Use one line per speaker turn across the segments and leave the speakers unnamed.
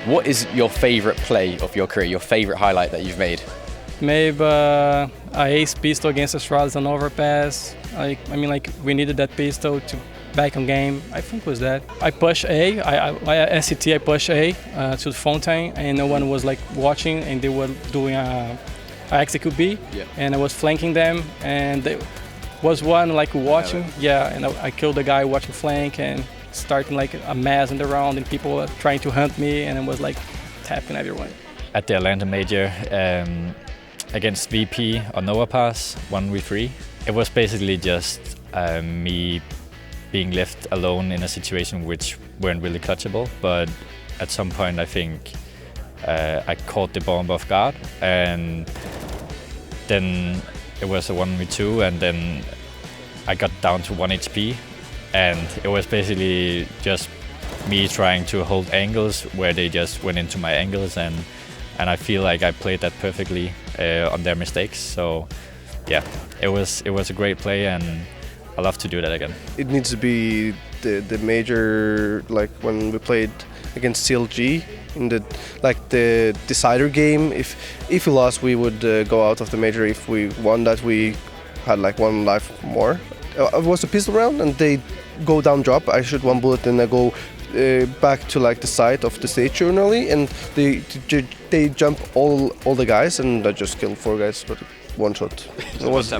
What is your favorite play of your career, your favorite highlight that you've made?
Maybe a ace pistol against Australia on overpass. I mean, like, we needed that pistol to back on game. I think it was that. I push A, I SCT, I push A to the fountain, and no one was like watching, and they were doing a execute B, and I was flanking them, and there was one like watching, and I killed the guy watching flank and starting like a mess in the round, and people were trying to hunt me, and I was like tapping everyone.
At the Atlanta Major, against VP on overpass 1v3, it was basically just me being left alone in a situation which weren't really clutchable, but at some point I think I caught the bomb off guard, and then it was a 1v2, and then I got down to 1 HP, and it was basically just me trying to hold angles where they just went into my angles, and I feel like I played that perfectly on their mistakes. So yeah, it was a great play, and I love to do that again.
It needs to be the major, like when we played against CLG in the decider game. If we lost, we would go out of the major. If we won that, we had like 1 life more. It was a pistol round, and they go down drop. I shoot 1 bullet, and I go back to like the side of the stage journally, and they jump all the guys, and I just killed 4 guys, but 1 shot. It was,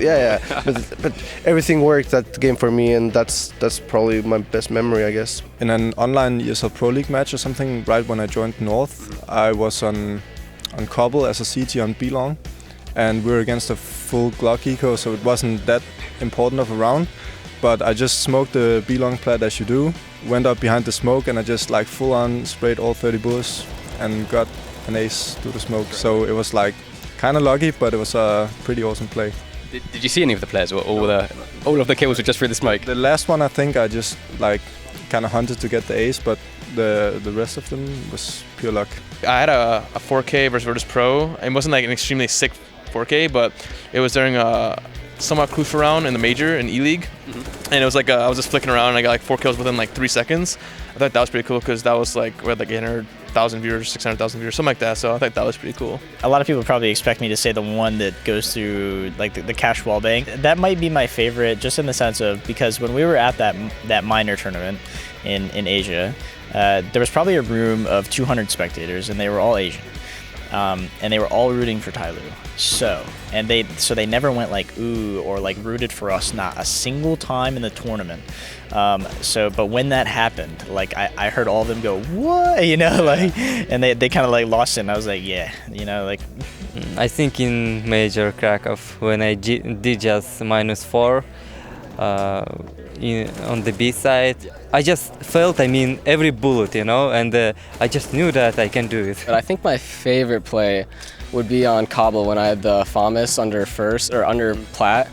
but everything worked that game for me, and that's probably my best memory, I guess.
In an online ESL Pro League match or something, right when I joined North, I was on Cobble as a CT on B-Long, and we were against a full Glock eco, so it wasn't that important of a round. But I just smoked the B-Long plat as you do, went up behind the smoke, and I just like full on sprayed all 30 bullets and got an ace through the smoke. So it was like kind of lucky, but it was a pretty awesome play.
Did you see any of the players? All of the kills were just through the smoke?
The last one, I think I just like kind of hunted to get the ace, but the rest of them was pure luck.
I had a 4K versus Virtus Pro. It wasn't like an extremely sick 4K, but it was during a somewhat crucial round in the major in E-League, and it was like I was just flicking around, and I got like 4 kills within like 3 seconds. I thought that was pretty cool because that was like we had like 800,000 viewers, 600,000 viewers, something like that. So I thought that was pretty cool.
A lot of people probably expect me to say the one that goes through like the cash wallbang. That might be my favorite, just in the sense of because when we were at that minor tournament in Asia, there was probably a room of 200 spectators, and they were all Asian. And they were all rooting for Tyloo. So they never went like ooh or like rooted for us, not a single time in the tournament. But when that happened, like I heard all of them go what, you know, like, and they kind of like lost it, and I was like, yeah, you know, like.
I think in Major Krakow when I did just -4 on the B side, I just felt, every bullet, you know, and I just knew that I can do it.
But I think my favorite play would be on Cobble when I had the FAMAS under Plat,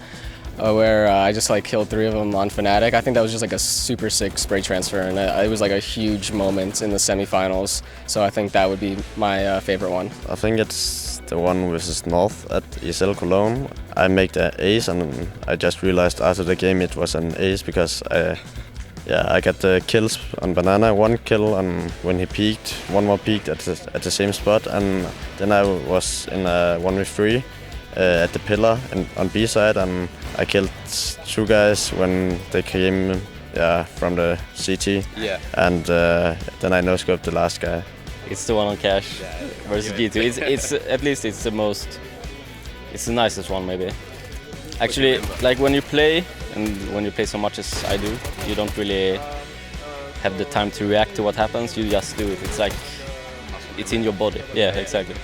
where I just like killed 3 of them on Fnatic. I think that was just like a super sick spray transfer, and it was like a huge moment in the semifinals. So I think that would be my favorite one.
I think it's the one versus North at ESL Cologne. I made the ace, and I just realized after the game it was an ace because I got the kills on Banana, 1 kill, and when he peeked, 1 more peeked at the same spot, and then I was in a 1v3 at the pillar and on B side, and I killed 2 guys when they came from the CT, and then I no-scoped the last guy.
It's the one on cash versus G2. It's at least it's the nicest one maybe. Actually, like when you play so much as I do, you don't really have the time to react to what happens. You just do it. It's like it's in your body. Yeah, exactly.